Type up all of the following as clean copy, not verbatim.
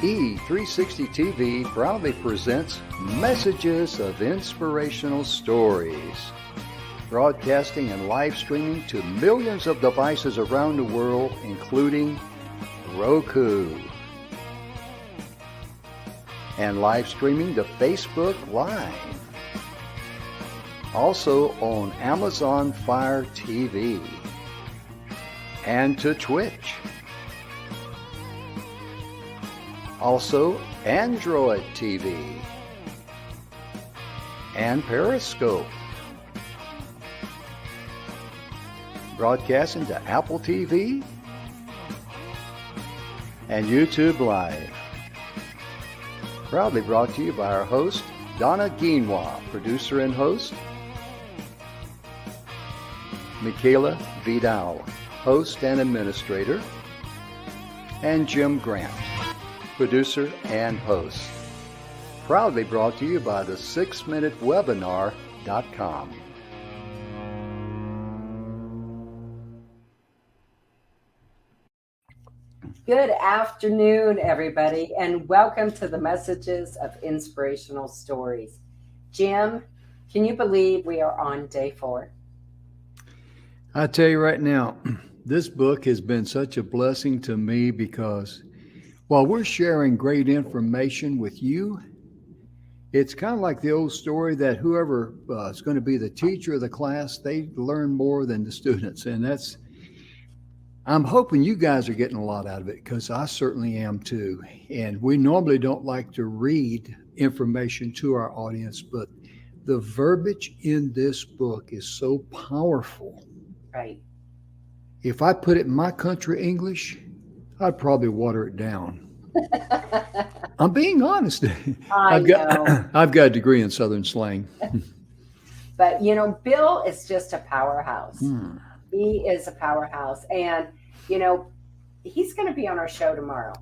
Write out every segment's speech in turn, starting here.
E360 TV proudly presents Messages of Inspirational Stories, broadcasting and live streaming to millions of devices around the world, including Roku, and live streaming to Facebook Live, also on Amazon Fire TV, and to Twitch. Also, Android TV and Periscope. Broadcasting to Apple TV and YouTube Live. Proudly brought to you by our host, Donna Guinois, producer and host, Michaela Vidal, host and administrator, and Jim Grant, producer and host. Proudly brought to you by the 6minutewebinar.com. Good afternoon, everybody, and welcome to the Messages of Inspirational Stories. Jim, can you believe we are on day 4? I tell you right now, this book has been such a blessing to me because while we're sharing great information with you, it's kind of like the old story that whoever is going to be the teacher of the class, they learn more than the students. And I'm hoping you guys are getting a lot out of it because I certainly am too. And we normally don't like to read information to our audience, but the verbiage in this book is so powerful. Right. If I put it in my country English, I'd probably water it down. I'm being honest. I've got a degree in Southern slang. But, Bill is just a powerhouse. He is a powerhouse. And, he's going to be on our show tomorrow.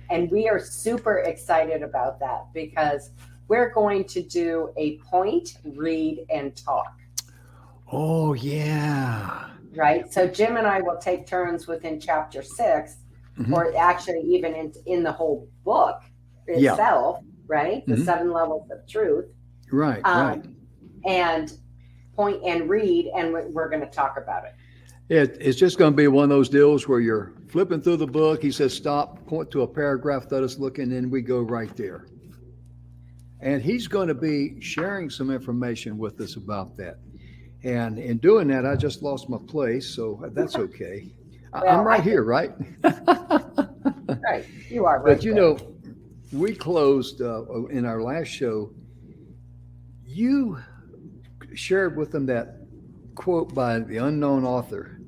And we are super excited about that because we're going to do a point, read, and talk. Oh, yeah. Right. So Jim and I will take turns within chapter 6, or actually even in the whole book itself, right? The 7 levels of truth. Right, right. And point and read, and we're going to talk about it. It's just going to be one of those deals where you're flipping through the book. He says, stop, point to a paragraph, let us look, and then we go right there. And he's going to be sharing some information with us about that. And in doing that, I just lost my place, so that's okay. Well, I'm right here, right? Right, you are right. But we closed in our last show. You shared with them that quote by the unknown author.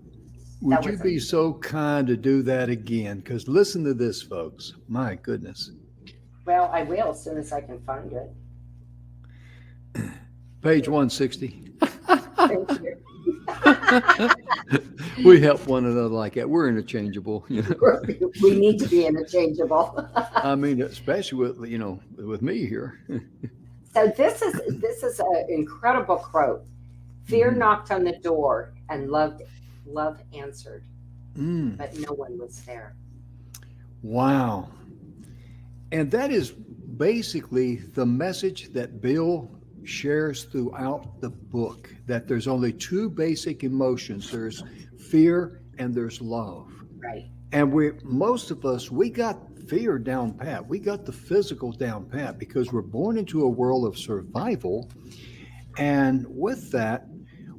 Would you be so kind to do that again? Because listen to this, folks. My goodness. Well, I will as soon as I can find it. Page 160. Thank you. We help one another like that. We're interchangeable. We need to be interchangeable. I mean, especially with me here. So this is an incredible quote. Fear knocked on the door and love answered, but no one was there. Wow. And that is basically the message that Bill shares throughout the book, that there's only 2 basic emotions. There's fear and there's love. Right. And most of us, we got fear down pat. We got the physical down pat because we're born into a world of survival. And with that,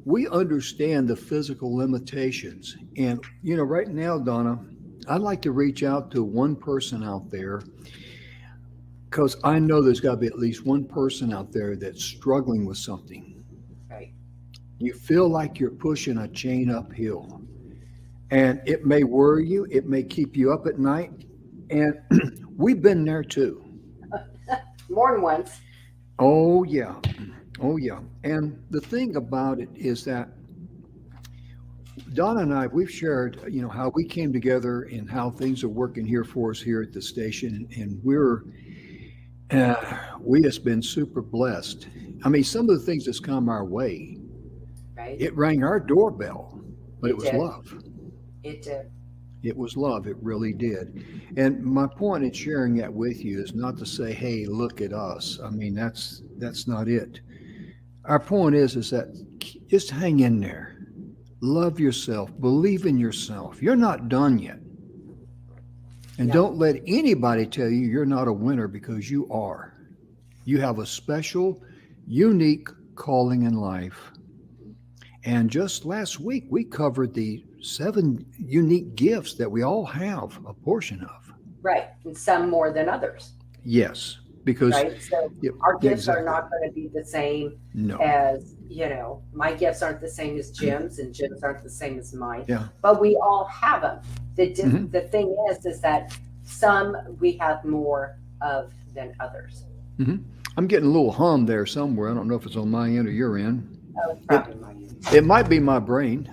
we understand the physical limitations. And, right now, Donna, I'd like to reach out to one person out there because I know there's got to be at least one person out there that's struggling with something. Right. You feel like you're pushing a chain uphill. And it may worry you. It may keep you up at night. And we've been there too. More than once. Oh, yeah. Oh, yeah. And the thing about it is that Donna and I, we've shared, how we came together and how things are working here for us here at the station. And we just been super blessed. I mean, some of the things that's come our way, right? It rang our doorbell, but it was love. It did. It was love. It really did. And my point in sharing that with you is not to say, "Hey, look at us." I mean, that's not it. Our point is that just hang in there. Love yourself. Believe in yourself. You're not done yet. And No. don't let anybody tell you you're not a winner, because you are. You have a special, unique calling in life. And just last week, we covered the 7 unique gifts that we all have a portion of. Right. And some more than others. Yes, because, Right. So yep, our yeah, gifts are exactly. not going to be the same No. as, my gifts aren't the same as Jim's, and Jim's aren't the same as mine, Yeah. but we all have them. Hmm. The thing is that some we have more of than others. Hmm. I'm getting a little hum there somewhere. I don't know if it's on my end or your end. Oh, it's It probably mine. it might be my brain.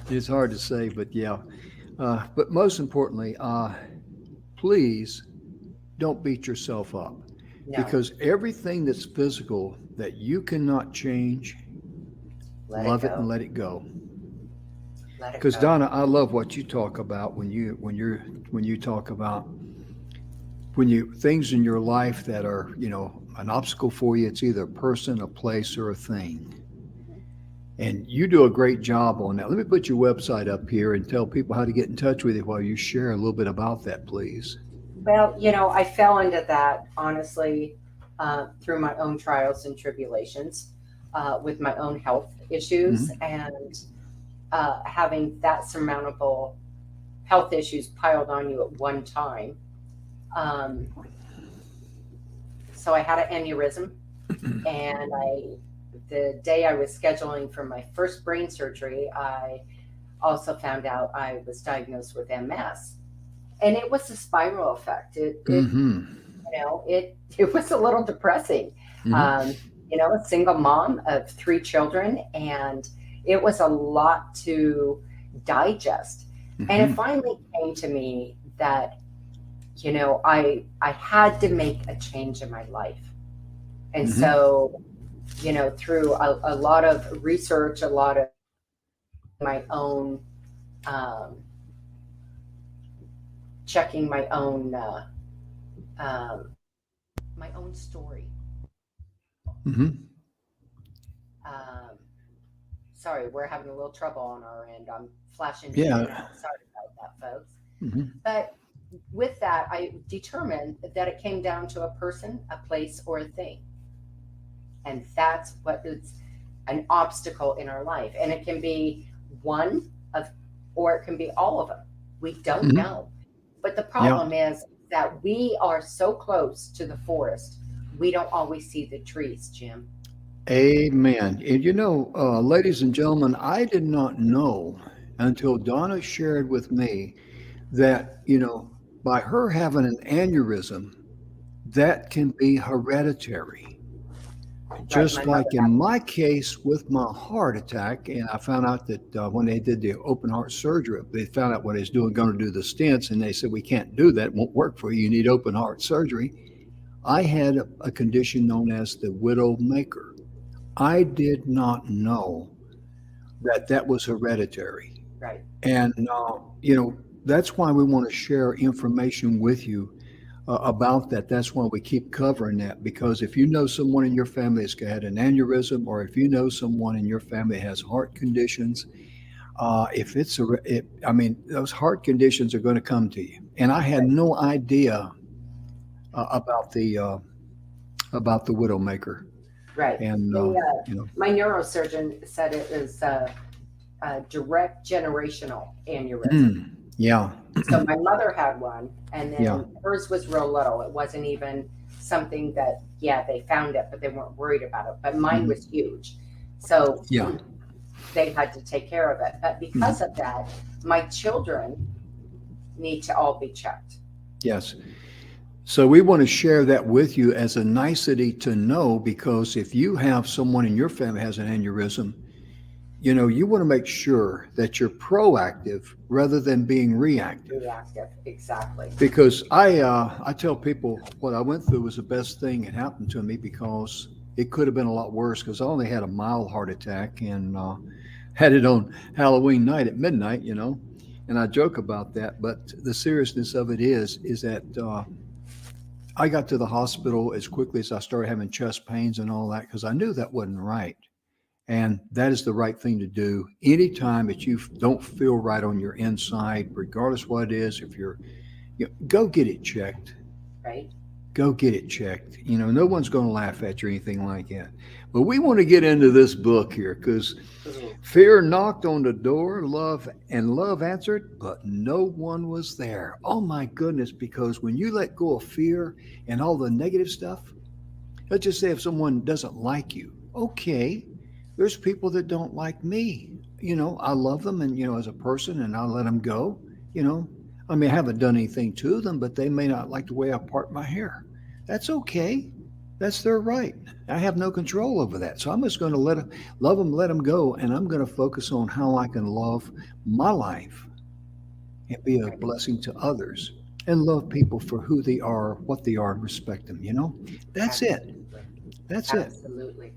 It's hard to say, but yeah. But most importantly, please don't beat yourself up, No, because everything that's physical that you cannot change, let it love it and go. let it go. Let it Because go. Donna, I love what you talk about when you talk about when you things in your life that are an obstacle for you. It's either a person, a place, or a thing. And you do a great job on that. Let me put your website up here and tell people how to get in touch with you while you share a little bit about that, please. Well, I fell into that honestly through my own trials and tribulations with my own health issues Hmm. and having that surmountable health issues piled on you at one time. Um, so I had an aneurysm, and the day I was scheduling for my first brain surgery, I also found out I was diagnosed with MS, and it was a spiral effect. Hmm. It was a little depressing. Hmm. Um, a single mom of 3 children, and it was a lot to digest. And it Hmm. finally came to me that I had to make a change in my life, and Hmm. so through a lot of research, a lot of my own um, checking um, my own story. Hmm. Um, Sorry, we're having a little trouble on our end. I'm flashing in and Yeah. out. Sorry about that, folks. Hmm. But with that, I determined that it came down to a person, a place, or a thing. And that's what is an obstacle in our life. And it can be one of, or it can be all of them. We don't Hmm. know. But the Yeah. problem is that we are so close to the forest, we don't always see the trees, Jim. Amen. And ladies and gentlemen, I did not know until Donna shared with me that, by her having an aneurysm, that can be hereditary. Right. My Just mother like in had my case with my heart attack, and I found out that when they did the open heart surgery, they found out what he's going to do the stents, and they said, we can't do that. It won't work for you. You need open heart surgery. I had a condition known as the widow maker. I did not know that that was hereditary. right. And, that's why we want to share information with you about that. That's why we keep covering that, because if you know someone in your family has had an aneurysm, or if you know someone in your family has heart conditions, if it's I mean, those heart conditions are going to come to you. And I had Right. no idea uh, about the uh, about the widowmaker, Right. and you know, My neurosurgeon said it was a direct generational aneurysm. yeah, So my mother had one, and yeah, then hers was real little. It wasn't even something that, yeah, they found it, but they weren't worried about it. But mine was hmm, huge. So yeah, they had to take care of it. But because hmm, of that, my children need to all be checked. yes. So we want to share that with you as a nicety to know, because if you have someone in your family has an aneurysm, you want to make sure that you're proactive rather than being reactive. Reactive. Exactly. Because I tell people what I went through was the best thing that happened to me, because it could have been a lot worse, because I only had a mild heart attack, and had it on Halloween night at midnight. And I joke about that, but the seriousness of it is that I got to the hospital as quickly as I started having chest pains and all that because I knew that wasn't right. And that is the right thing to do anytime that you don't feel right on your inside, regardless what it is. If you're, go get it checked. Right. Go get it checked. No one's going to laugh at you or anything like that. But we want to get into this book here because fear knocked on the door, love answered, but no one was there. Oh my goodness, because when you let go of fear and all the negative stuff, let's just say if someone doesn't like you, okay, there's people that don't like me. I love them and, as a person, and I'll let them go. I mean, I haven't done anything to them, but they may not like the way I part my hair. That's okay. That's their right. I have no control over that. So I'm just going to love them, let them go, and I'm going to focus on how I can love my life and be a blessing to others and love people for who they are, what they are, and respect them. That's it. That's it. Absolutely.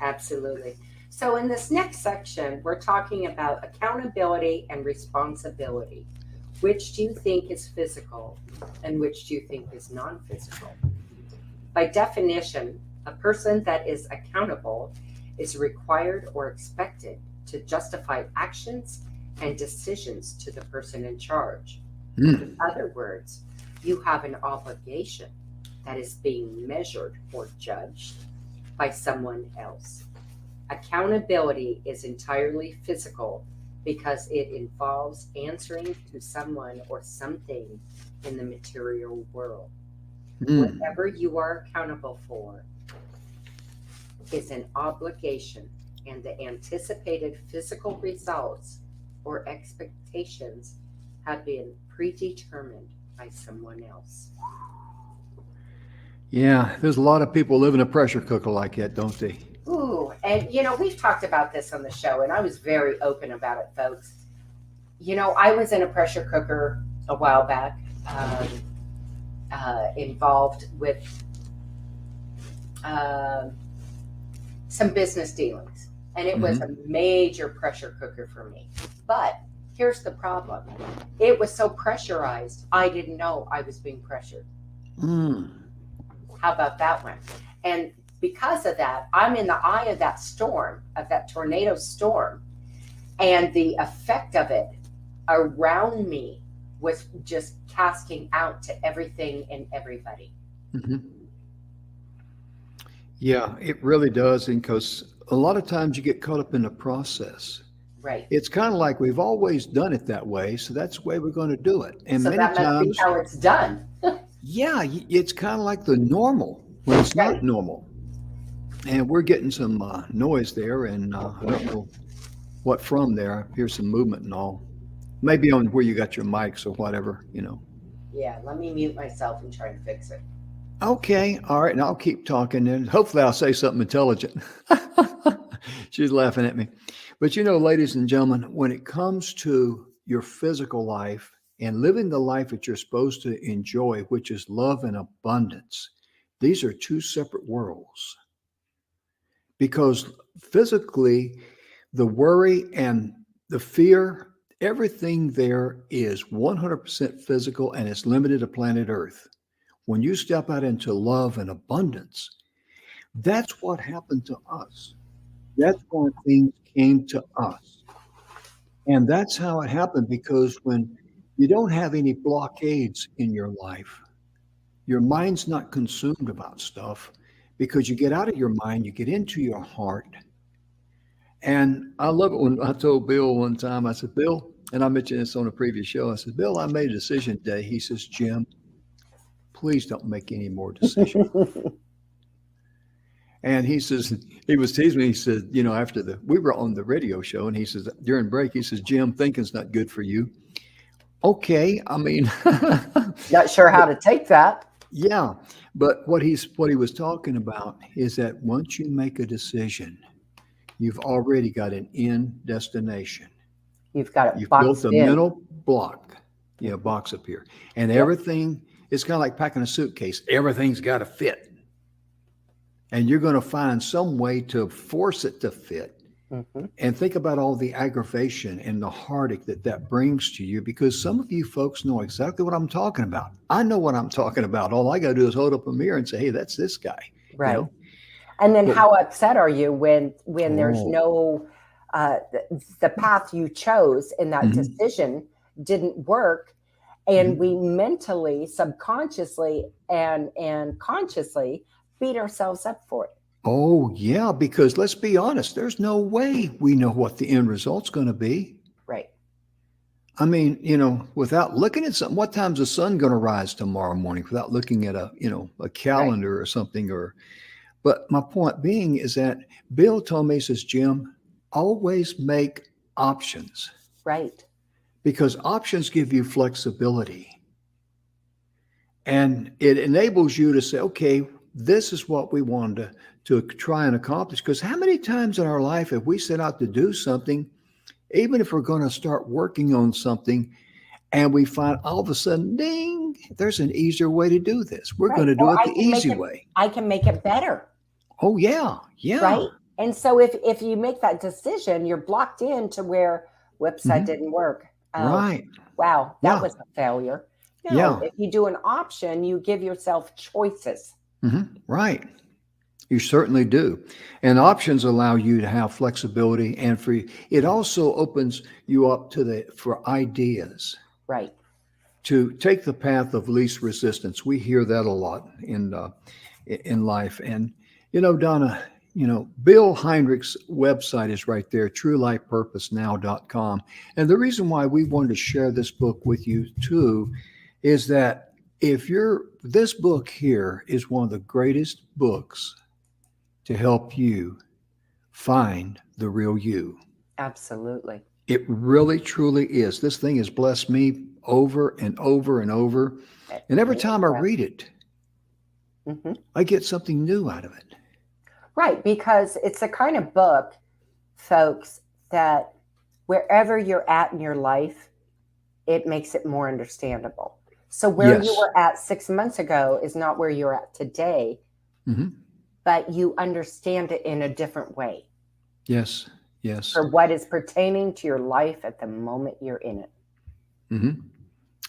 Absolutely. So in this next section, we're talking about accountability and responsibility. Which do you think is physical and which do you think is non-physical? By definition, a person that is accountable is required or expected to justify actions and decisions to the person in charge. In other words, you have an obligation that is being measured or judged by someone else. Accountability is entirely physical because it involves answering to someone or something in the material world. Whatever you are accountable for is an obligation, and the anticipated physical results or expectations have been predetermined by someone else. Yeah, there's a lot of people live in a pressure cooker like that, don't they? Ooh, and we've talked about this on the show, and I was very open about it, folks. I was in a pressure cooker a while back, involved with some business dealings, and it was a major pressure cooker for me. But here's the problem. It was so pressurized, I didn't know I was being pressured. How about that one? And because of that, I'm in the eye of that storm, of that tornado storm, and the effect of it around me was just casting out to everything and everybody. Yeah, it really does. And because a lot of times you get caught up in the process. Right. It's kind of like we've always done it that way, so that's the way we're going to do it. And So many that must times, be how it's done. yeah, it's kind of like the normal when it's Right. not normal. And we're getting some noise there, and I don't know what from there. I hear some movement and all. Maybe on where you got your mics or whatever. Yeah, let me mute myself and try and fix it. Okay, all right, and I'll keep talking, and hopefully I'll say something intelligent. She's laughing at me. But ladies and gentlemen, when it comes to your physical life and living the life that you're supposed to enjoy, which is love and abundance, these are two separate worlds. Because physically, the worry and the fear, everything there is 100% physical and it's limited to planet Earth. When you step out into love and abundance, that's what happened to us. That's why things came to us. And that's how it happened, because when you don't have any blockades in your life, your mind's not consumed about stuff, because you get out of your mind, you get into your heart. And I love it when I told Bill one time, I said, Bill, and I mentioned this on a previous show, I said, Bill, I made a decision today. He says, Jim, please don't make any more decisions. And he says, he was teasing me. He said, after we were on the radio show, and he says, during break, he says, Jim, thinking's not good for you. Okay. I mean, Not sure how to take that. yeah. But what he was talking about is that once you make a decision, you've already got an end destination. You've got it. You've boxed built a in. mental block, box up here. And everything, it's kind of like packing a suitcase. Everything's got to fit. And you're going to find some way to force it to fit. Hmm. And think about all the aggravation and the heartache that that brings to you, because some of you folks know exactly what I'm talking about. I know what I'm talking about. All I got to do is hold up a mirror and say, hey, that's this guy, you Right. know? And then But, how upset are you when there's oh, no the path you chose in that mhm. decision didn't work, and we Mhm. mentally, subconsciously, and consciously beat ourselves up for it. Oh, yeah, because let's be honest, there's no way we know what the end result's going to be. Right. I mean, without looking at something, what time's the sun going to rise tomorrow morning without looking at a Right. calendar or something? But my point being is that Bill told me, he says, Jim, always make options, Right. because options give you flexibility, and it enables you to say, okay, this is what we wanted to try and accomplish. Because how many times in our life have we set out to do something, even if we're going to start working on something, and we find all of a sudden, ding, there's an easier way to do this. We're going Right. to Or do it the easy way. I can make it better. Oh, yeah, yeah. Right. And so if you make that decision, you're blocked into where, whoops, that Hmm. didn't work. Oh, Right. wow, that Yeah. was a failure. No, Yeah. if you do an option, you give yourself choices. Right. You certainly do. And options allow you to have flexibility, and it also opens you up for ideas, Right. to take the path of least resistance. We hear that a lot in life. And Donna, Bill Heinrich's website is right there, truelifepurposenow.com. And the reason why we wanted to share this book with you too is that this book here is one of the greatest books to help you find the real you. Absolutely. It really, truly is. This thing has blessed me over and over and over. It And every really time I does. read it, Mhm. I get something new out of it. Right. Because it's the kind of book, folks, that wherever you're at in your life, it makes it more understandable. So where you Yes. were at 6 months ago is not where you're at today, Hmm. but you understand it in a different way Yes. Yes. for what is pertaining to your life at the moment you're in it. Hmm.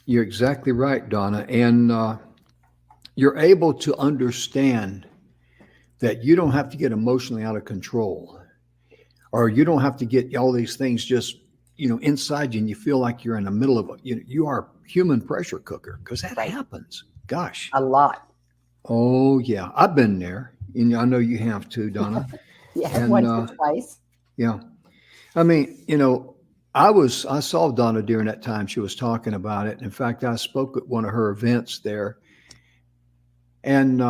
You're exactly right, Donna. And you're able to understand that you don't have to get emotionally out of control, or you don't have to get all these things just inside you, and you feel like you're in the middle of you are a human pressure cooker, because that Right. happens. Gosh. A lot. Oh yeah, I've been there, and I know you have too, Donna. Yeah. And Once or twice. yeah, I mean, I saw Donna during that time she was talking about it. In fact, I spoke at one of her events there, and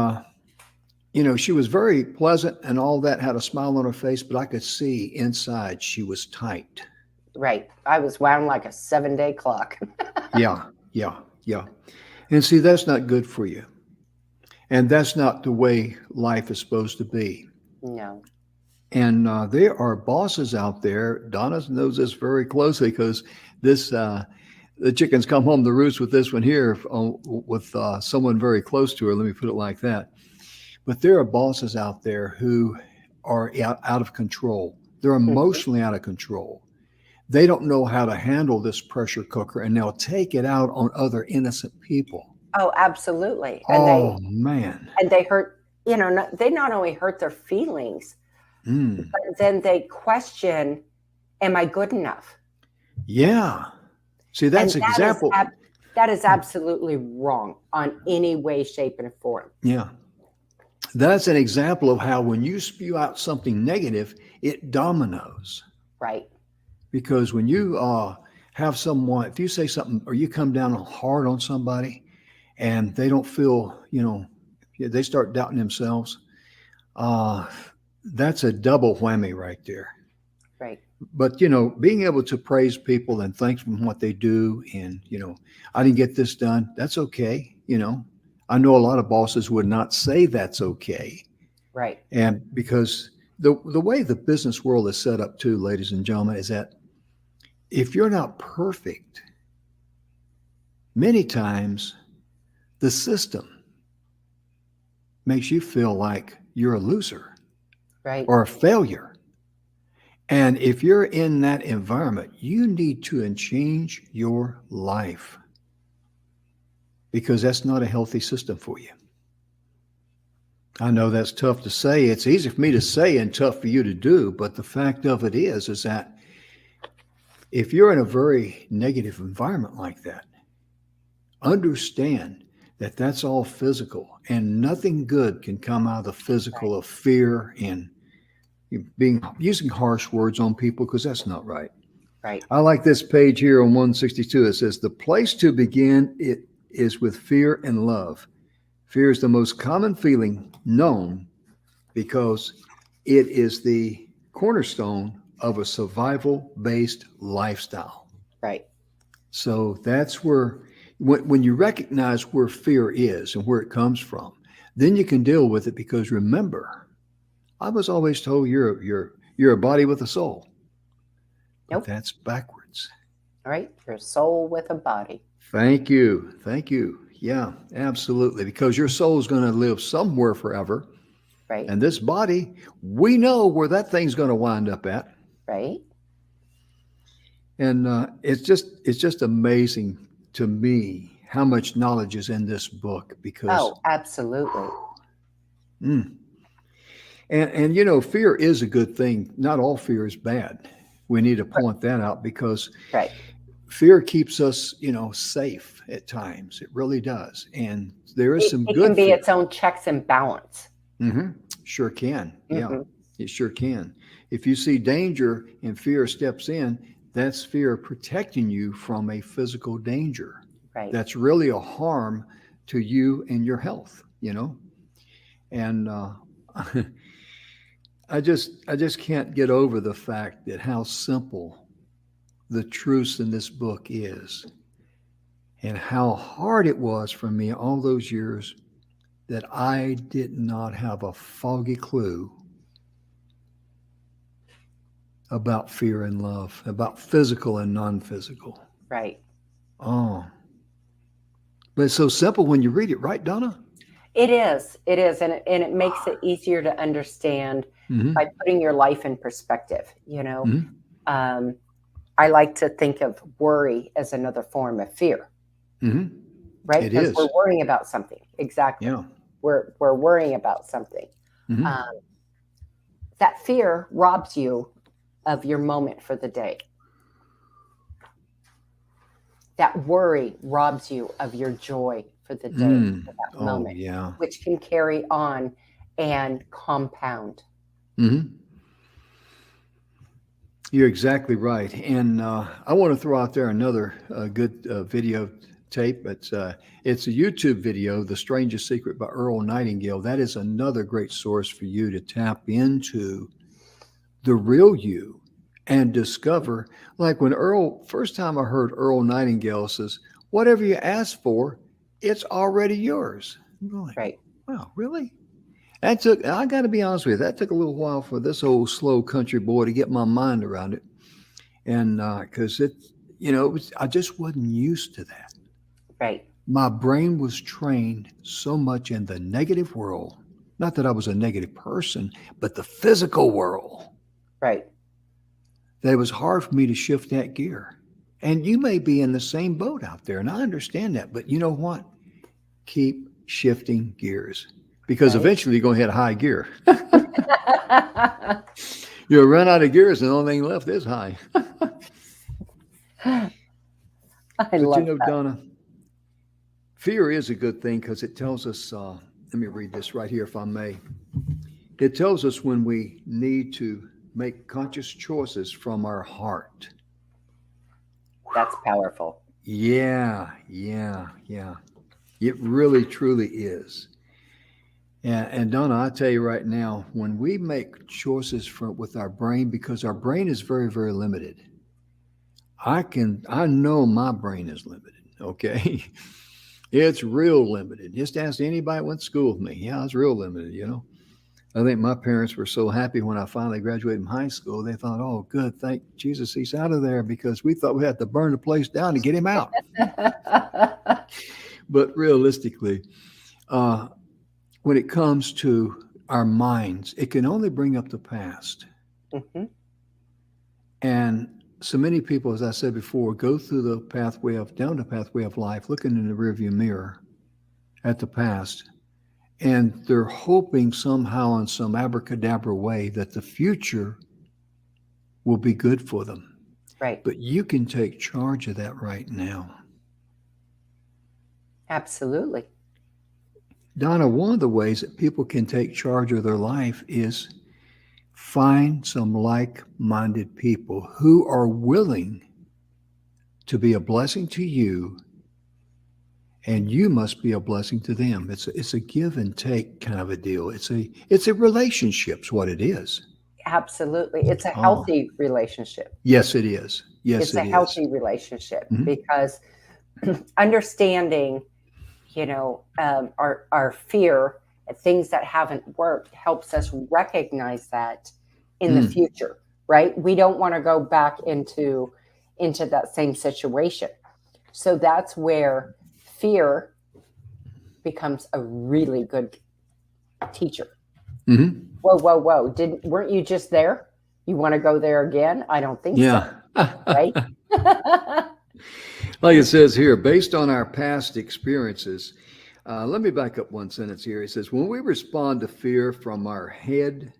she was very pleasant and all that, had a smile on her face, but I could see inside she was tight. Right. I was wound like a 7-day clock. Yeah, yeah, yeah. And see, that's not good for you, and that's not the way life is supposed to be. No. And there are bosses out there. Donna knows this very closely, because this the chickens come home to roost with this one here, with someone very close to her. Let me put it like that. But there are bosses out there who are out of control. They're Mhm. emotionally out of control. They don't know how to handle this pressure cooker, and they'll take it out on other innocent people. Oh, absolutely. Oh man. And they hurt, they not only hurt their feelings, Mm. but then they question, am I good enough? Yeah. See, And that's example. that is absolutely wrong on any way, shape, and form. Yeah. That's an example of how when you spew out something negative, it dominoes. Right. Because when you have someone, if you say something or you come down hard on somebody and they don't feel, they start doubting themselves, uh, that's a double whammy right there. Right. But, being able to praise people and thank them for what they do, and, I didn't get this done, that's okay. I know a lot of bosses would not say that's okay. Right. And because the way the business world is set up too, ladies and gentlemen, is that if you're not perfect, many times the system makes you feel like you're a loser Right. or a failure. And if you're in that environment, you need to change your life because that's not a healthy system for you. I know that's tough to say. It's easy for me to say and tough for you to do, but the fact of it is that if you're in a very negative environment like that, understand that that's all physical and nothing good can come out of the Right. physical of fear and being using harsh words on people because that's not right. Right. I like this page here on 162. It says the place to begin it is with fear and love. Fear is the most common feeling known because it is the cornerstone of a survival based lifestyle. Right. So that's where, when you recognize where fear is and where it comes from, then you can deal with it because remember, I was always told you're a body with a soul, but Nope. that's backwards. All right. Your soul with a body. Thank you. Thank you. Yeah, absolutely. Because your soul is going to live somewhere forever. Right. And this body, we know where that thing's going to wind up at. Right. And it's just amazing to me how much knowledge is in this book because Oh, absolutely. mm, and you know fear is a good thing. Not all fear is bad. We need to point that out because Right. fear keeps us, safe at times. It really does. And there is some It can good be fear. its own checks and balance. hmm Sure can. Yeah, Hmm. it sure can. If you see danger and fear steps in, that's fear protecting you from a physical danger. Right. That's really a harm to you and your health. And I just can't get over the fact that how simple the truth in this book is, and how hard it was for me all those years that I did not have a foggy clue about fear and love, about physical and non physical. Right. Oh, but it's so simple when you read it, right, Donna? It is. It is. And it makes it easier to understand Mm by putting your life in perspective. hmm. Mm Um, I like to think of worry as another form of fear, hmm. Mm hmm. right? It Because we're is. worrying about something. Exactly. Yeah. We're worrying about something. Mm hmm. Um, that fear robs you of your moment for the day. That worry robs you of your joy for the day, Mm. for that Oh, moment, yeah. which can carry on and compound. Mm hmm. You're exactly right. And I want to throw out there another good video tape. It's a YouTube video, The Strangest Secret by Earl Nightingale. That is another great source for you to tap into the real you and discover. Like when first time I heard Earl Nightingale says, whatever you ask for, it's already yours. I'm going, Right. wow, really? I got to be honest with you, that took a little while for this old slow country boy to get my mind around it. And because I just wasn't used to that. Right. My brain was trained so much in the negative world. Not that I was a negative person, but the physical world, Right. that it was hard for me to shift that gear. And you may be in the same boat out there, and I understand that. But you know what? Keep shifting gears because Right. eventually you're going to hit high gear. You'll run out of gears, and the only thing left is high. I But love that. Donna, fear is a good thing because it tells us, let me read this right here, if I may. It tells us when we need to make conscious choices from our heart. That's powerful. Yeah, yeah, yeah. It really, truly is. And Donna, I tell you right now, when we make choices with our brain, because our brain is very, very limited. I know my brain is limited. Okay, it's real limited. Just ask anybody that went to school with me. Yeah, it's real limited. I think my parents were so happy when I finally graduated from high school. They thought, oh, good, thank Jesus he's out of there because we thought we had to burn the place down to get him out. But realistically, uh, when it comes to our minds, it can only bring up the past. Hmm. And so many people, as I said before, go through the pathway of down the pathway of life, looking in the rearview mirror at the past, and they're hoping somehow in some abracadabra way that the future will be good for them. Right. But you can take charge of that right now. Absolutely. Donna, one of the ways that people can take charge of their life is find some like-minded people who are willing to be a blessing to you, and you must be a blessing to them. It's a give and take kind of a deal. It's a relationship's what it is. Absolutely. It's a Oh, healthy relationship. yes, it is. Yes, It's a it is. healthy relationship Mhm. because understanding, our fear and things that haven't worked helps us recognize that in the Mm. future, right? We don't want to go back into that same situation. So that's where fear becomes a really good teacher. Mhm. Whoa. Weren't you just there? You want to go there again? I don't think so. Yeah. Right? Like it says here, based on our past experiences, let me back up one sentence here. It says, when we respond to fear from our head,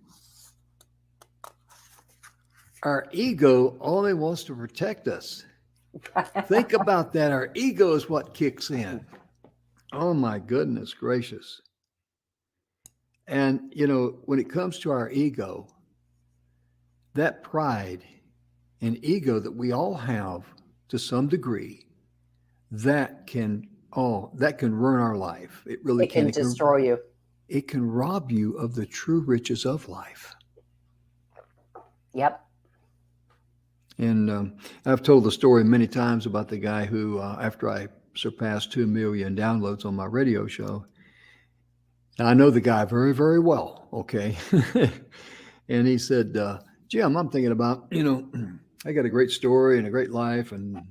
our ego only wants to protect us. Think about that. Our ego is what kicks in. Oh, my goodness gracious. And, when it comes to our ego, that pride and ego that we all have to some degree, that can ruin our life. It really It can can. destroy you. It can rob you of the true riches of life. Yep. And I've told the story many times about the guy who, after I surpassed 2 million downloads on my radio show, and I know the guy very, very well, okay? And he said, Jim, I'm thinking about, I got a great story and a great life and,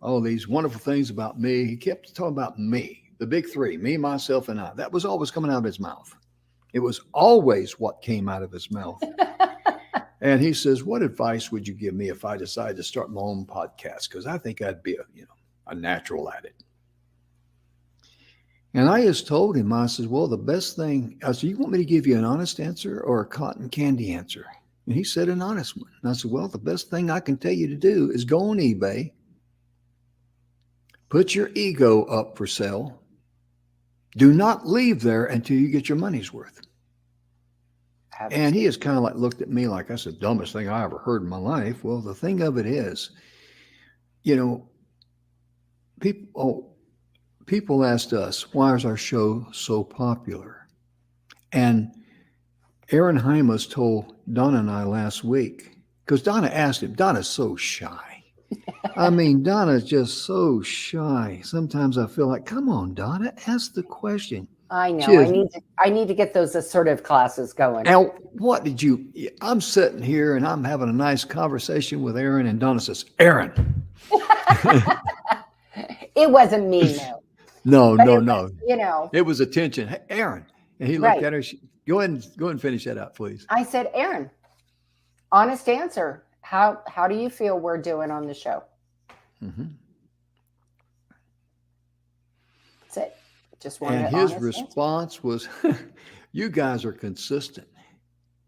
all these wonderful things about me. He kept talking about me, the big three, me, myself, and I. That was always coming out of his mouth. It was always what came out of his mouth. And he says, what advice would you give me if I decided to start my own podcast? Because I think I'd be a natural at it. And I just told him, I said, well, the best thing, I said, you want me to give you an honest answer or a cotton candy answer? And he said, an honest one. And I said, well, the best thing I can tell you to do is go on eBay, put your ego up for sale. Do not leave there until you get your money's worth. Absolutely. And he just kind of like looked at me like that's the dumbest thing I ever heard in my life. Well, the thing of it is, people asked us, why is our show so popular? And Aaron Hymas told Donna and I last week, because Donna asked him, Donna's so shy. I mean, Donna's just so shy. Sometimes I feel like, come on, Donna, ask the question. I know. I need to get those assertive classes going. Now, I'm sitting here and I'm having a nice conversation with Aaron, and Donna says, Aaron. It wasn't mean, though. No. Was, It was attention. Hey, Aaron. And he looked at her. Go ahead and finish that up, please. I said, Aaron, honest answer. How do you feel we're doing on the show? Mm-hmm. That's it. Just wanted And an his honest response was, you guys are consistent.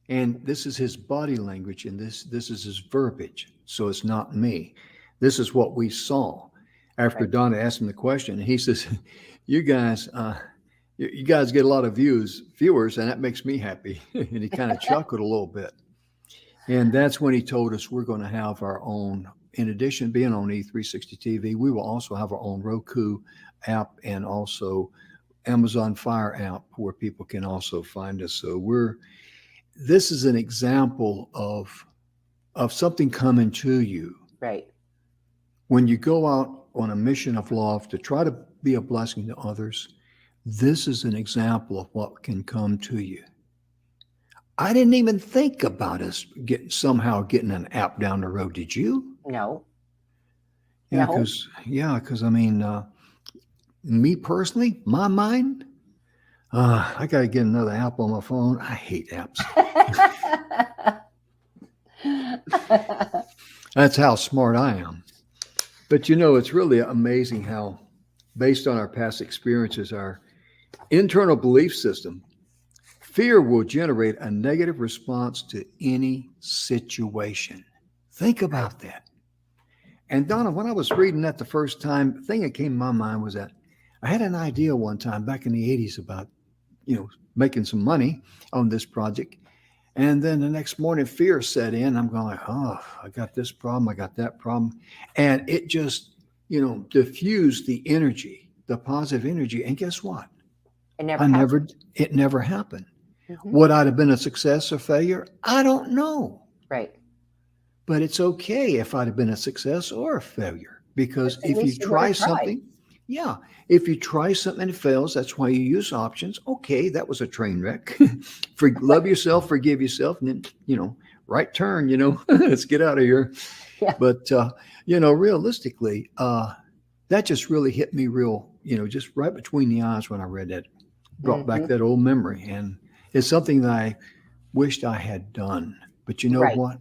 And this is his body language, and this is his verbiage. So it's not me. This is what we saw after Right. Donna asked him the question. And he says, you guys get a lot of viewers, and that makes me happy. And he kind of chuckled a little bit. And that's when he told us we're going to have our own, in addition to being on E360 TV, we will also have our own Roku app and also Amazon Fire app where people can also find us. So this is an example of something coming to you. Right. When you go out on a mission of love to try to be a blessing to others, this is an example of what can come to you. I didn't even think about us somehow getting an app down the road. Did you? No. Yeah, No. because I mean, me personally, my mind, I got to get another app on my phone. I hate apps. That's how smart I am. But it's really amazing how, based on our past experiences, our internal belief system, fear will generate a negative response to any situation. Think Right. about that. And Donna, when I was reading that the first time, the thing that came to my mind was that I had an idea one time back in the 80s about, making some money on this project. And then the next morning, fear set in. I'm going like, oh, I got this problem, I got that problem, and it just, diffused the energy, the positive energy. And guess what? It never happened. It never happened. Hmm. Would I have been a success or failure? I don't know. Right. But it's okay if I'd have been a success or a failure, because At if you least you would try have tried. something, yeah, if you try something and it fails, that's why you use options. Okay, that was a train wreck. Love yourself, forgive yourself, and then, right turn, let's get out of here. Yeah. But, realistically, that just really hit me real, just right between the eyes when I read that, brought back Hmm. that old memory. And it's something that I wished I had done. But you know Right. what?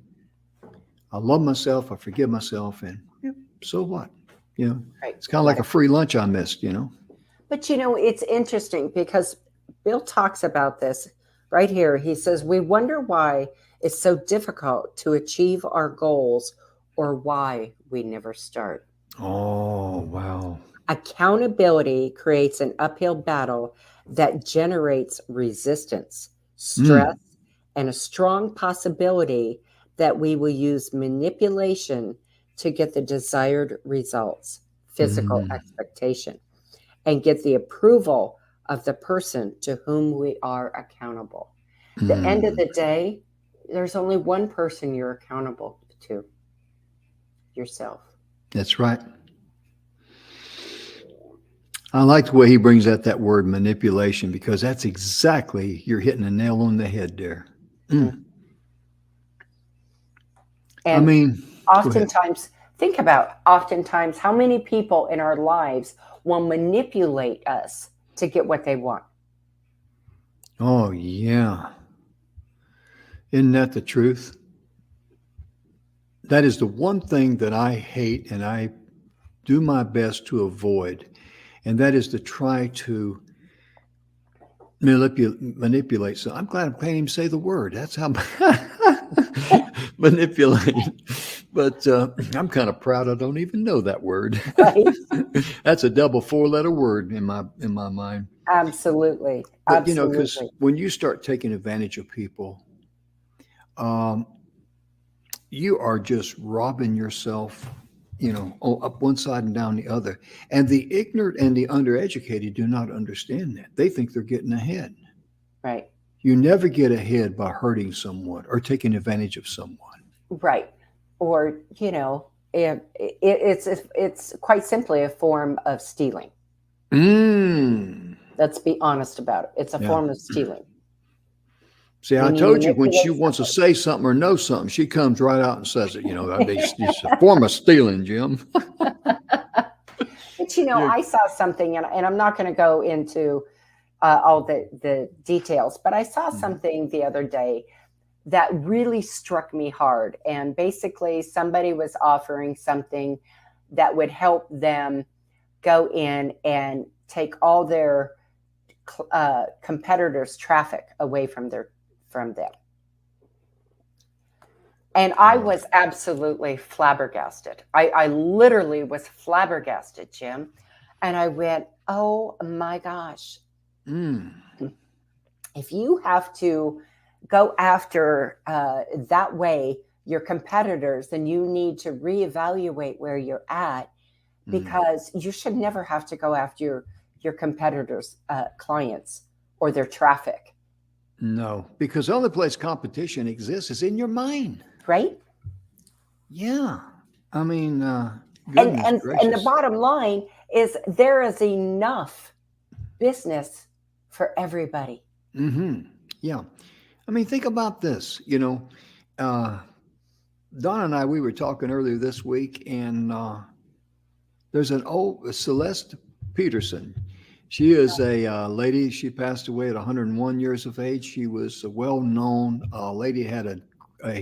I love myself, I forgive myself, and so what? Right. It's kind of like Let a it. free lunch I missed. But it's interesting because Bill talks about this right here. He says, we wonder why it's so difficult to achieve our goals or why we never start. Oh, wow. Accountability creates an uphill battle that generates resistance, stress, Mm. and a strong possibility that we will use manipulation to get the desired results, physical Mm. expectation, and get the approval of the person to whom we are accountable. The end of Mm. the day, there's only one person you're accountable to, yourself. That's right. I like the way he brings out that word manipulation, because that's exactly, you're hitting a nail on the head there. Mm. I And mean, go ahead. oftentimes how many people in our lives will manipulate us to get what they want. Oh, yeah. Isn't that the truth? That is the one thing that I hate and I do my best to avoid. And that is to try to manipulate. So I'm glad I can't even say the word. That's how manipulate. But I'm kind of proud I don't even know that word. Right? That's a double four-letter word in my mind. Absolutely. But because Absolutely. when you start taking advantage of people, um, you are just robbing yourself, up one side and down the other. And the ignorant and the undereducated do not understand that. They think they're getting ahead. Right. You never get ahead by hurting someone or taking advantage of someone. Right. Or, it's quite simply a form of stealing. Mm. Let's be honest about it. It's a Yeah. form of stealing. See, I When you told you, when she manipulate wants to somebody. say something or know something, she comes right out and says it. It's a form of stealing, Jim. But Yeah. I saw something, and I'm not going to go into all the details, but I saw Mhm. something the other day that really struck me hard. And basically, somebody was offering something that would help them go in and take all their competitors' traffic away from them. And I Wow. was absolutely flabbergasted. I literally was flabbergasted, Jim. And I went, oh my gosh, Mm. if you have to go after that way your competitors, then you need to reevaluate where you're at, Mm. because you should never have to go after your competitors' clients or their traffic, No, because the only place competition exists is in your mind. right? Yeah. I mean, And goodness and the gracious. bottom line is there is enough business for everybody. Hmm. Yeah. I mean, think about this. Uh, Don and I, we were talking earlier this week, and there's an old Celeste Peterson. She is a lady. She passed away at 101 years of age. She was a well-known lady.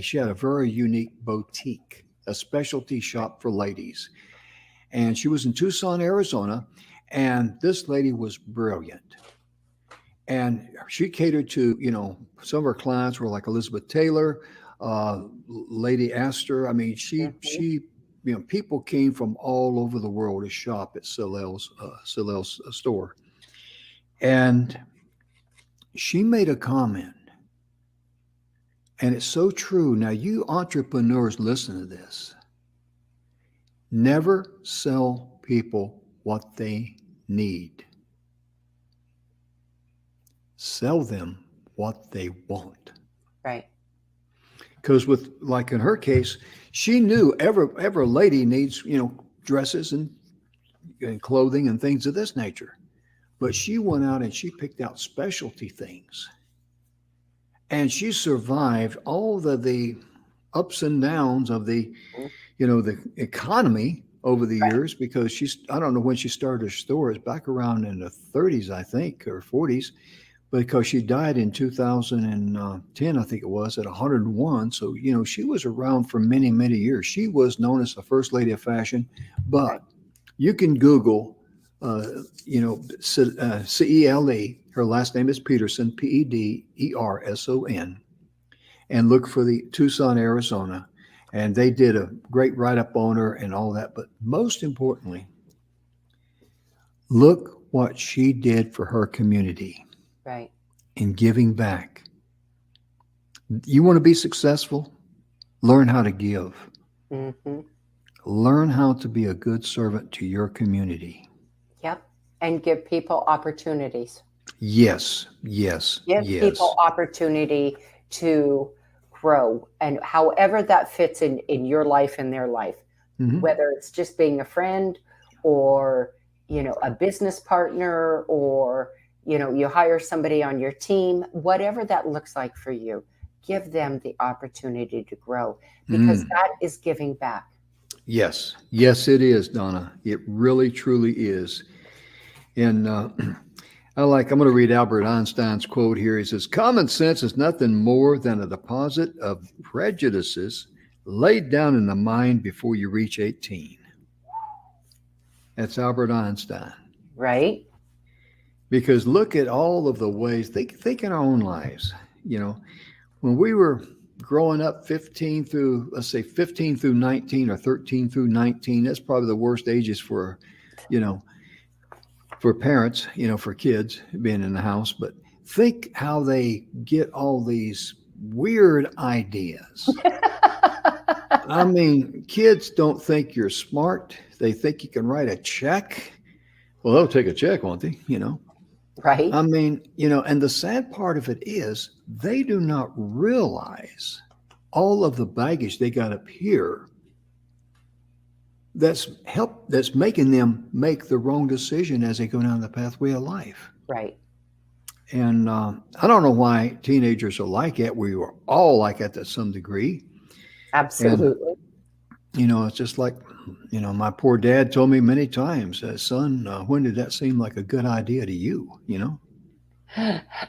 She had a very unique boutique. a specialty shop for ladies. And she was in Tucson, Arizona. And this lady was brilliant. And she catered to, some of her clients were like Elizabeth Taylor, Lady Astor. I mean, Mhm. people came from all over the world to shop at Celeste's store. And she made a comment, and it's so true. Now, you entrepreneurs, listen to this. Never sell people what they need. Sell them what they want. Right. Because like in her case, she knew every lady needs, dresses and clothing and things of this nature. But she went out and she picked out specialty things. And she survived all the ups and downs of the economy over the Right. years, because I don't know when she started her store. It's back around in the 30s, I think, or 40s, because she died in 2010, I think it was, at 101. So, she was around for many, many years. She was known as the first lady of fashion, Right. but you can Google, CELE. Her last name is Peterson, Pederson, and look for the Tucson, Arizona. And they did a great write up on her and all that. But most importantly, look what she did for her community Right. in giving back. You want to be successful? Learn how to give. Hmm. Learn how to be a good servant to your community. Yep. And give people opportunities. Yes, yes, Give yes. people opportunity to grow, and however that fits in your life and their life, Hmm. whether it's just being a friend or a business partner, or you hire somebody on your team, whatever that looks like for you, give them the opportunity to grow, because Mm. that is giving back. Yes, yes, it is, Donna. It really, truly is. And I'm going to read Albert Einstein's quote here. He says, "Common sense is nothing more than a deposit of prejudices laid down in the mind before you reach 18." That's Albert Einstein. Right. Because look at all of the ways, think in our own lives. When we were growing up, 15 through, let's say 15 through 19 or 13 through 19, that's probably the worst ages you know, for parents, for kids being in the house. But think how they get all these weird ideas. I mean, kids don't think you're smart. They think you can write a check. Well, they'll take a check, won't they? Right. I mean, and the sad part of it is they do not realize all of the baggage they got up here that's making them make the wrong decision as they go down the pathway of life. Right. And I don't know why teenagers are like that. We were all like that to some degree. And, Absolutely. it's just like, my poor dad told me many times, son, when did that seem like a good idea to you?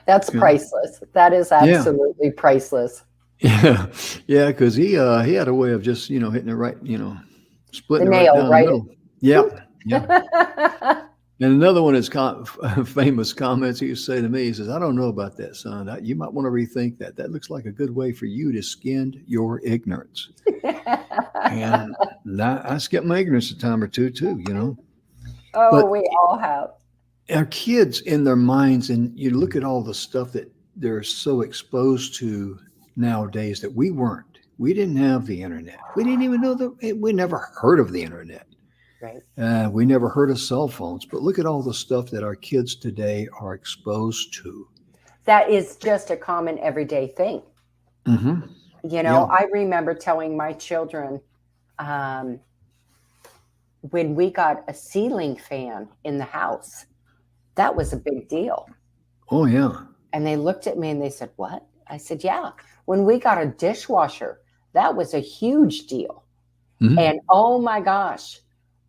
That's You know? priceless. That is Yeah. absolutely priceless. Yeah. Yeah. Because he had a way of just, hitting it right, The splitting it right nail, down the right? middle. Yeah. Yeah. And another one is famous comments he used to say to me. He says, "I don't know about that, son. You might want to rethink that. That looks like a good way for you to skin your ignorance." And I skipped my ignorance a time or two too. Oh, But we all have. our kids in their minds, and you look at all the stuff that they're so exposed to nowadays that we weren't. We didn't have the internet. We didn't even know that. We never heard of the internet. Right. We never heard of cell phones. But look at all the stuff that our kids today are exposed to. That is just a common everyday thing. Mm-hmm. Yeah. I remember telling my children, when we got a ceiling fan in the house, that was a big deal. Oh, yeah. And they looked at me and they said, "What?" I said, "Yeah. When we got a dishwasher, that was a huge deal." Mm-hmm. And oh my gosh,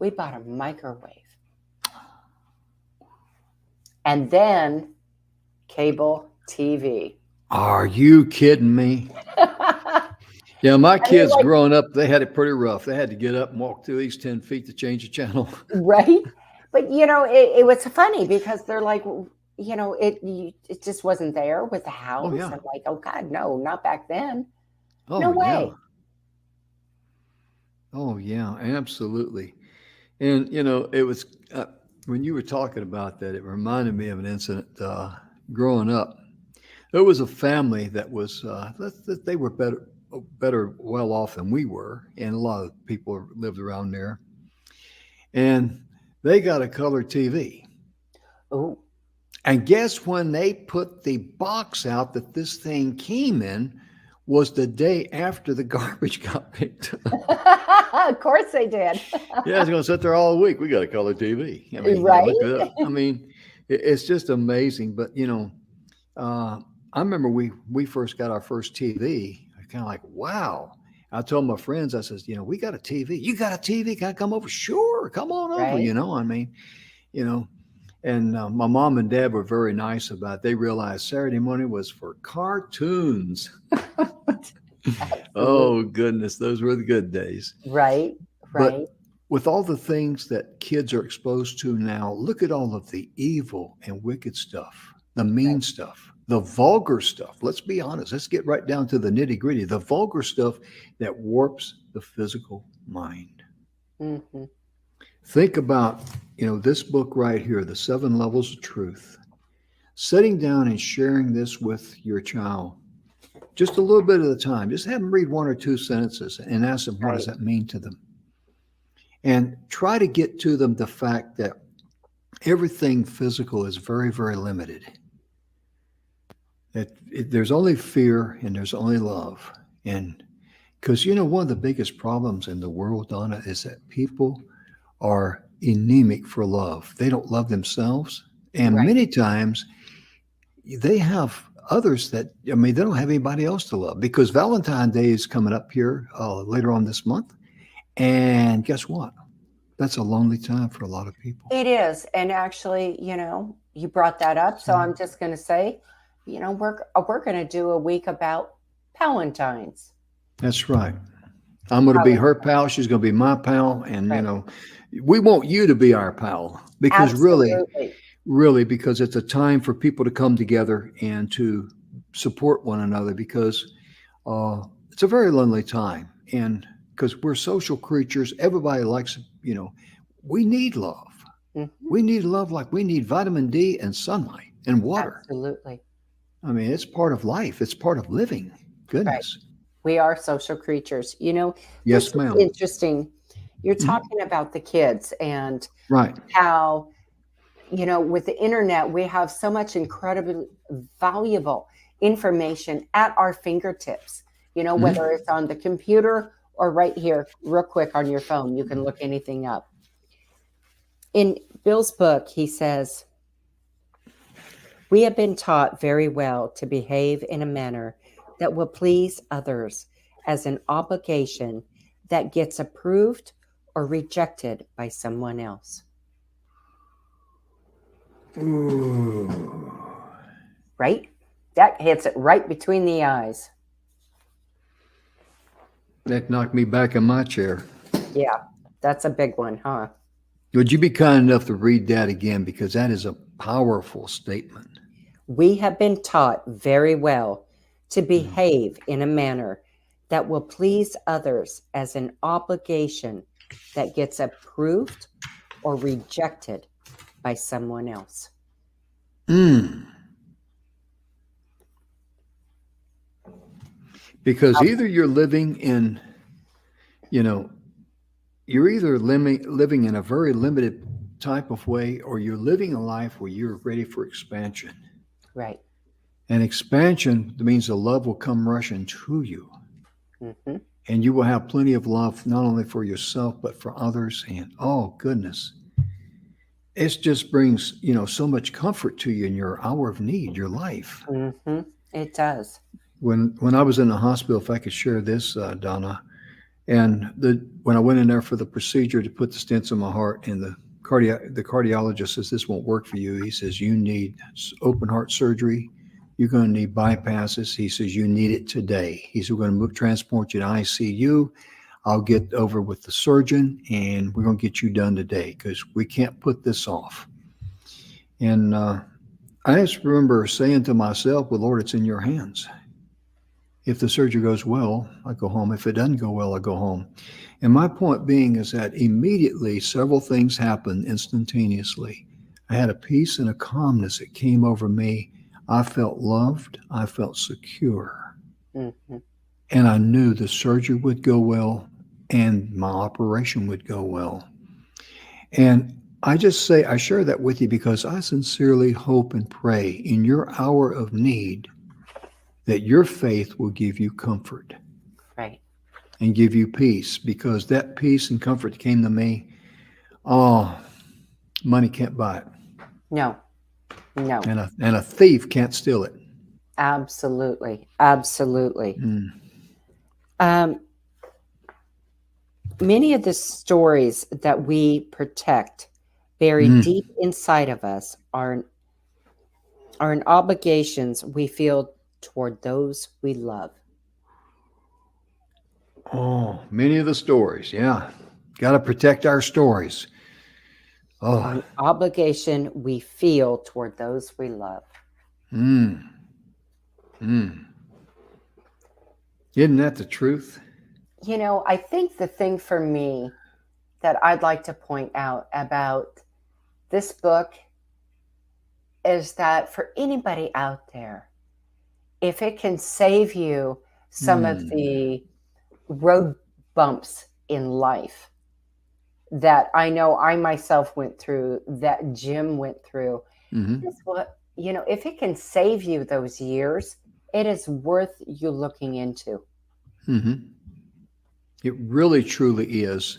we bought a microwave. And then cable TV. Are you kidding me? Yeah, my I mean, kids like, growing up, they had it pretty rough. They had to get up and walk through these 10 feet to change the channel. right? But it was funny because they're like, it just wasn't there with the Oh, house. yeah. I'm like, oh God, no, not back then. No Oh, yeah. way. Oh, yeah, absolutely. And, it was when you were talking about that, it reminded me of an incident growing up. There was a family that was, they were better well off than we were. And a lot of people lived around there. And they got a color TV. Oh, And guess when they put the box out that this thing came in was the day after the garbage got picked up. of course they did. Yeah, it's going to sit there all week. We got a color TV. I mean, Right? look it up. I mean, it's just amazing. But I remember we first got our first TV. I kind of like, wow. I told my friends, I says, we got a TV. You got a TV? Can I come over? Sure, come on over. Right. I mean, and my mom and dad were very nice about it. They realized Saturday morning was for cartoons. Oh, goodness. Those were the good days. Right. But Right. with all the things that kids are exposed to now, look at all of the evil and wicked stuff, the mean stuff, the vulgar stuff. Let's be honest. Let's get right down to the nitty gritty. The vulgar stuff that warps the physical mind. Hmm. Think about, this book right here, The 7 Levels of Truth. Sitting down and sharing this with your child, just a little bit at a time. Just have them read 1 or 2 sentences and ask them, what does that mean to them? And try to get to them the fact that everything physical is very, very limited. That there's only fear and there's only love. And because, one of the biggest problems in the world, Donna, is that people are anemic for love. They don't love themselves. And Right. many times they have others that, they don't have anybody else to love because Valentine's Day is coming up here later on this month. And guess what? That's a lonely time for a lot of people. It is. And actually, you brought that up. So I'm just going to say, we're going to do a week about Palentine's. That's right. I'm going to be her pal. She's going to be my pal. And, we want you to be our pal because Absolutely. really, because it's a time for people to come together and to support one another because it's a very lonely time. And because we're social creatures, everybody likes, we need love. Mm-hmm. We need love like we need vitamin D and sunlight and water. Absolutely. I mean, it's part of life. It's part of living. Goodness. Right. We are social creatures. Yes, ma'am. Interesting. You're talking about the kids and Right. how, with the internet, we have so much incredibly valuable information at our fingertips, whether it's on the computer or right here, real quick on your phone. You can look anything up. In Bill's book, he says, we have been taught very well to behave in a manner that will please others as an obligation that gets approved or rejected by someone else. Ooh. Right? That hits it right between the eyes. That knocked me back in my chair. Yeah, that's a big one, huh? Would you be kind enough to read that again? Because that is a powerful statement. We have been taught very well to behave in a manner that will please others as an obligation that gets approved or rejected by someone else. Because either you're living in, you're either living in a very limited type of way or you're living a life where you're ready for expansion. Right. And expansion means the love will come rushing to you. Mm-hmm. And you will have plenty of love, not only for yourself, but for others. And oh, goodness, it just brings, so much comfort to you in your hour of need, your life. Mm-hmm. It does. When I was in the hospital, if I could share this, Donna, and when I went in there for the procedure to put the stents in my heart, and the cardiologist says, this won't work for you. He says, you need open heart surgery You're going to need bypasses. He says, you need it today. He said, we're going to transport you to ICU. I'll get over with the surgeon and we're going to get you done today because we can't put this off. And I just remember saying to myself, well, Lord, it's in your hands. If the surgery goes well, I go home. If it doesn't go well, I go home. And my point being is that immediately several things happened instantaneously. I had a peace and a calmness that came over me. I felt loved. I felt secure. Mm-hmm. And I knew the surgery would go well and my operation would go well. And I just say, I share that with you because I sincerely hope and pray in your hour of need that your faith will give you comfort. Right. And give you peace, because that peace and comfort came to me. Oh, money can't buy it. No. And a thief can't steal it. Absolutely. Absolutely. Many of the stories that we protect buried deep inside of us are an obligations we feel toward those we love. Oh, many of the stories. Yeah. Got to protect our stories. Oh. An obligation we feel toward those we love. Isn't that the truth? You know, I think the thing for me that I'd like to point out about this book is that for anybody out there, if it can save you some of the road bumps in life that I know I myself went through, that Jim went through, is what, you know, if it can save you those years, it is worth you looking into. It really, truly is.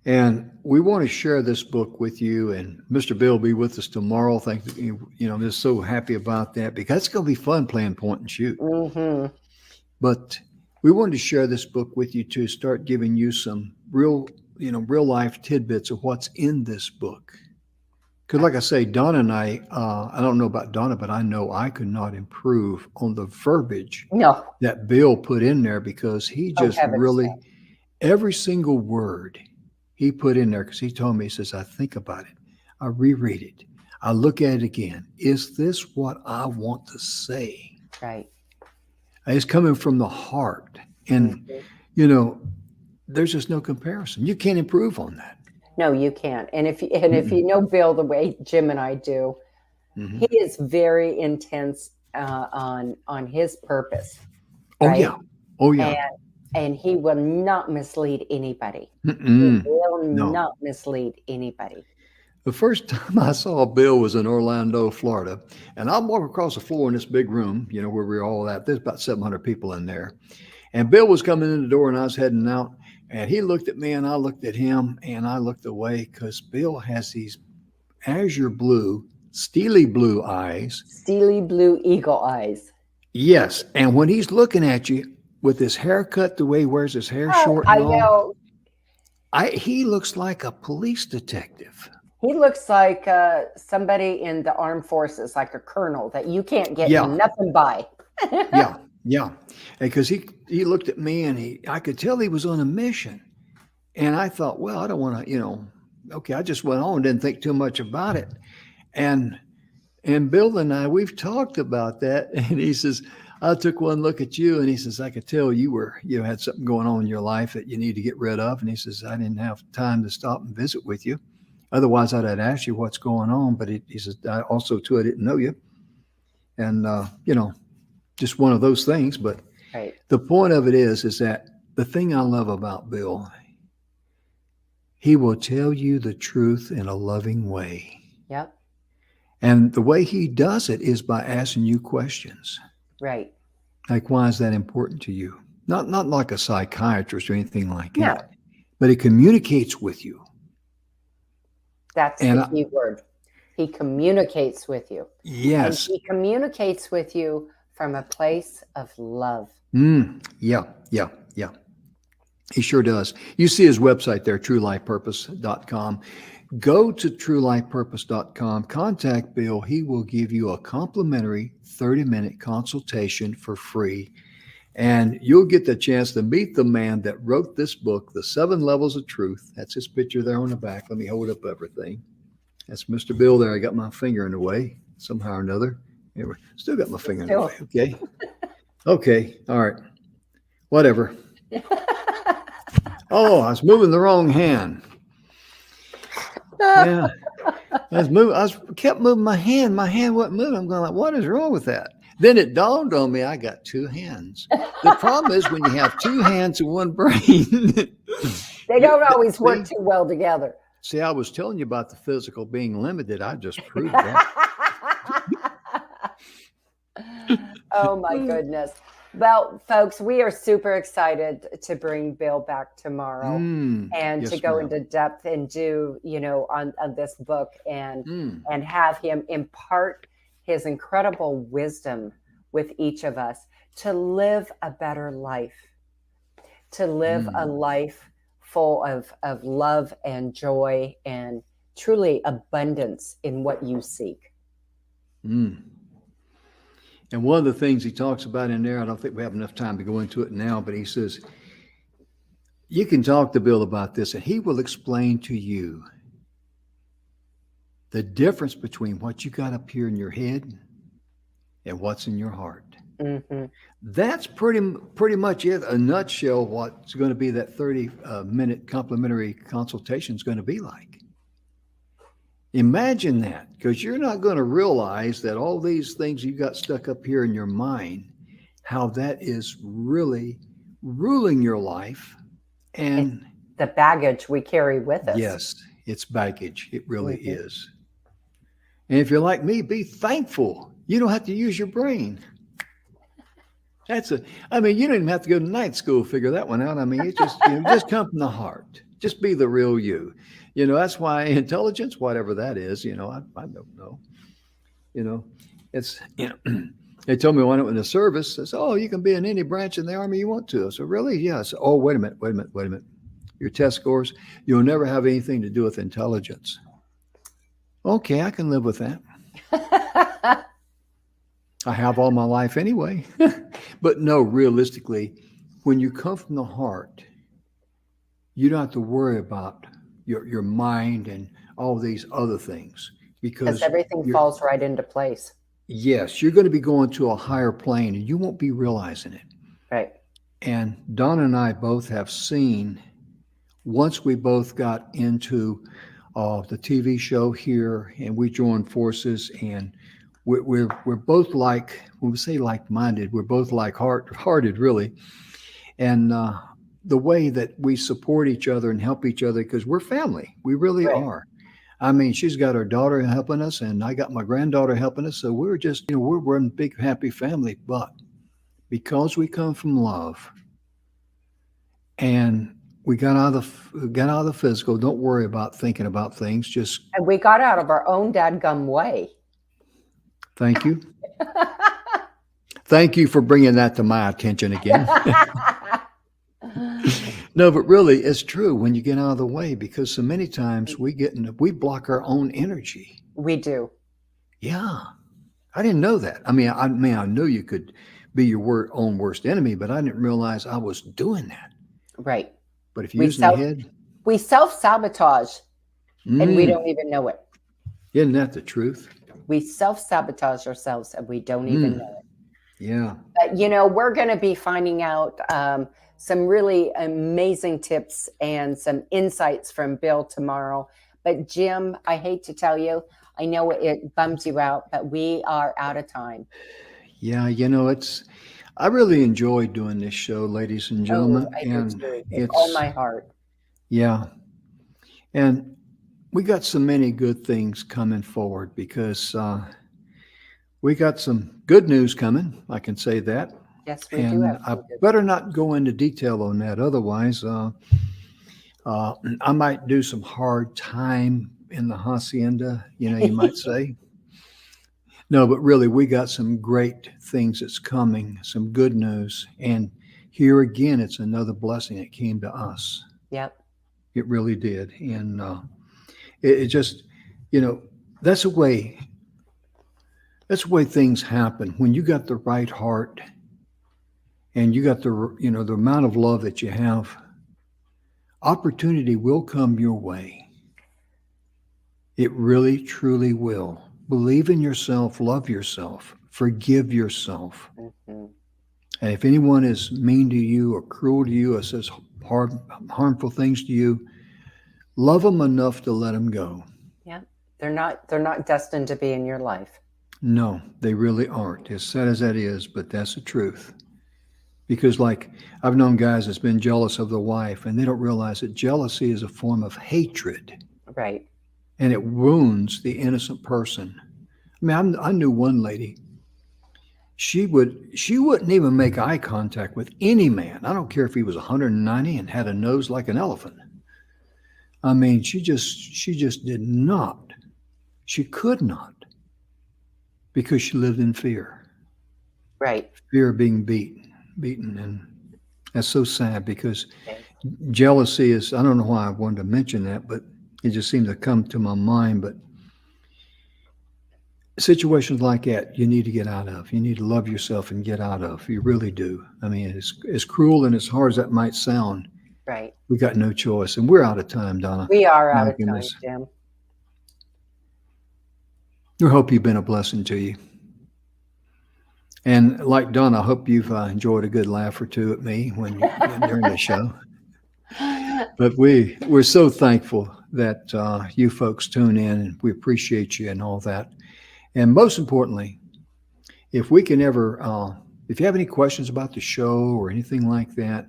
And we want to share this book with you. And Mr. Bill will be with us tomorrow. Thank you. You know, I'm just so happy about that because it's going to be fun playing point and shoot. But we wanted to share this book with you to start giving you some real life tidbits of what's in this book. Because like I say, Donna and I don't know about Donna, but I know I could not improve on the verbiage that Bill put in there, because he just really, every single word he put in there, because he told me, he says, I think about it. I reread it. I look at it again. Is this what I want to say? Right. It's coming from the heart. And, you know, there's just no comparison. You can't improve on that. No, you can't. And if you know Bill the way Jim and I do, he is very intense on his purpose. Right? Oh yeah. And he will not mislead anybody. He will not mislead anybody. The first time I saw Bill was in Orlando, Florida, and I'm walking across the floor in this big room, you know, where we're all at. There's about 700 people in there. And Bill was coming in the door and I was heading out, and he looked at me and I looked at him and I looked away, because Bill has these azure blue, steely blue eyes. Steely blue eagle eyes. Yes. And when he's looking at you with his haircut, the way he wears his hair short and all, he looks like a police detective. He looks like somebody in the armed forces, like a colonel that you can't get nothing by. Yeah. Because he looked at me and I could tell he was on a mission. And I thought, well, I don't want to, okay, I just went on and didn't think too much about it. And Bill and I, we've talked about that. And he says, I took one look at you and he says, I could tell you had something going on in your life that you need to get rid of. And he says, I didn't have time to stop and visit with you. Otherwise, I'd asked you what's going on. But he says, I also, too, I didn't know you. And, just one of those things. But the point of it is that the thing I love about Bill, he will tell you the truth in a loving way. Yep. And the way he does it is by asking you questions. Right. Like, why is that important to you? Not like a psychiatrist or anything like that. But he communicates with you. That's the key word. He communicates with you. Yes. And he communicates with you from a place of love. Yeah. He sure does. You see his website there, truelifepurpose.com. Go to truelifepurpose.com, contact Bill. He will give you a complimentary 30-minute consultation for free. And you'll get the chance to meet the man that wrote this book, The 7 Levels of Truth. That's his picture there on the back. Let me hold up everything. That's Mr. Bill there. I got my finger in the way somehow or another. Anyway, still got my finger in the way. Okay. Okay. All right. Whatever. Oh, I was moving the wrong hand. Yeah. I kept moving my hand. My hand wasn't moving. I'm going like, what is wrong with that? Then it dawned on me, I got 2 hands. The problem is when you have 2 hands and 1 brain. They don't always work too well together. See, I was telling you about the physical being limited. I just proved that. Oh, my goodness. Well, folks, we are super excited to bring Bill back tomorrow and yes, to go ma'am. into depth and do, on this book and have him impart his incredible wisdom with each of us to live a better life, to live a life full of love and joy and truly abundance in what you seek. And one of the things he talks about in there, I don't think we have enough time to go into it now, but he says, you can talk to Bill about this and he will explain to you the difference between what you got up here in your head and what's in your heart. That's pretty much it, a nutshell, what's going to be that 30-minute complimentary consultation is going to be like. Imagine that, because you're not going to realize that all these things you got stuck up here in your mind, how that is really ruling your life. And the baggage we carry with us. Yes, it's baggage. It really is. And if you're like me, be thankful. You don't have to use your brain. You don't even have to go to night school to figure that one out. It just, just come from the heart. Just be the real you. That's why intelligence, whatever that is, I don't know. It's, they told me when I went in the service, they said, oh, you can be in any branch in the Army you want to. I said, really? Yeah. I said, oh, wait a minute. Your test scores, you'll never have anything to do with intelligence. Okay, I can live with that. I have all my life anyway. But no, realistically, when you come from the heart, you don't have to worry about your mind and all these other things because everything falls right into place. Yes, you're going to be going to a higher plane and you won't be realizing it. Right. And Donna and I both have seen, once we both got into the TV show here and we joined forces, and we're both like, when we say like-minded, we're both like-hearted really. And the way that we support each other and help each other, because we're family. We really are. She's got her daughter helping us and I got my granddaughter helping us. So we're just, we're one big happy family. But because we come from love and we got out of the physical, don't worry about thinking about things. And we got out of our own dadgum way. Thank you. Thank you for bringing that to my attention again. No, but really, it's true when you get out of the way, because so many times we block our own energy. We do. Yeah. I didn't know that. I know you could be your own worst enemy, but I didn't realize I was doing that. Right. But if you use the head. We self-sabotage and we don't even know it. Isn't that the truth? We self-sabotage ourselves and we don't even know it. Yeah. But, we're going to be finding out some really amazing tips and some insights from Bill tomorrow. But Jim, I hate to tell you, I know it bums you out, but we are out of time. Yeah, I really enjoy doing this show, ladies and gentlemen. I do too. With all my heart. Yeah. And we got so many good things coming forward because we got some good news coming. I can say that. Yes, we do have. I better not go into detail on that. Otherwise, I might do some hard time in the hacienda, you might say. No, but really, we got some great things that's coming, some good news. And here again, it's another blessing that came to us. Yep. It really did. And It just, you know, that's the way. That's the way things happen when you got the right heart and you got the amount of love that you have. Opportunity will come your way. It really, truly will. Believe in yourself, love yourself, forgive yourself. Mhm. And if anyone is mean to you or cruel to you or says harmful things to you, love them enough to let them go. Yeah. They're not destined to be in your life. No, they really aren't. As sad as that is, but that's the truth. Because, like, I've known guys that's been jealous of the wife, and they don't realize that jealousy is a form of hatred, Right. and it wounds the innocent person. I mean, I knew one lady. She wouldn't even make eye contact with any man. I don't care if he was 190 and had a nose like an elephant. I mean, she just did not. She could not, because she lived in fear. Right. Fear of being beaten, and that's so sad because Okay. jealousy is, I don't know why I wanted to mention that, but it just seemed to come to my mind. But situations like that, you need to get out of. You need to love yourself and get out of. You really do. I mean, as cruel and as hard as that might sound, Right. we got no choice. And we're out of time, Donna. We are out My of time, goodness. Jim. We hope you've been a blessing to you. And like Donna, I hope you've enjoyed a good laugh or two at me during the show. But we're so thankful that you folks tune in, and we appreciate you and all that. And most importantly, if we can ever, if you have any questions about the show or anything like that,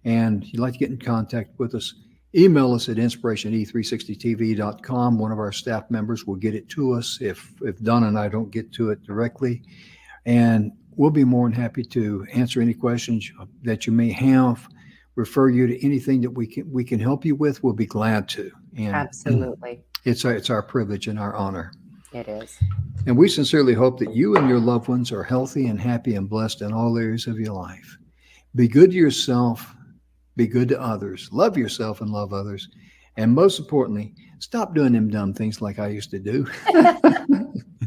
and you'd like to get in contact with us, email us at inspiratione360tv.com. One of our staff members will get it to us if Donna and I don't get to it directly. And we'll be more than happy to answer any questions that you may have, refer you to anything that we can help you with. We'll be glad to. And Absolutely. it's our privilege and our honor. It is. And we sincerely hope that you and your loved ones are healthy and happy and blessed in all areas of your life. Be good to yourself. Be good to others. Love yourself and love others. And most importantly, stop doing them dumb things like I used to do.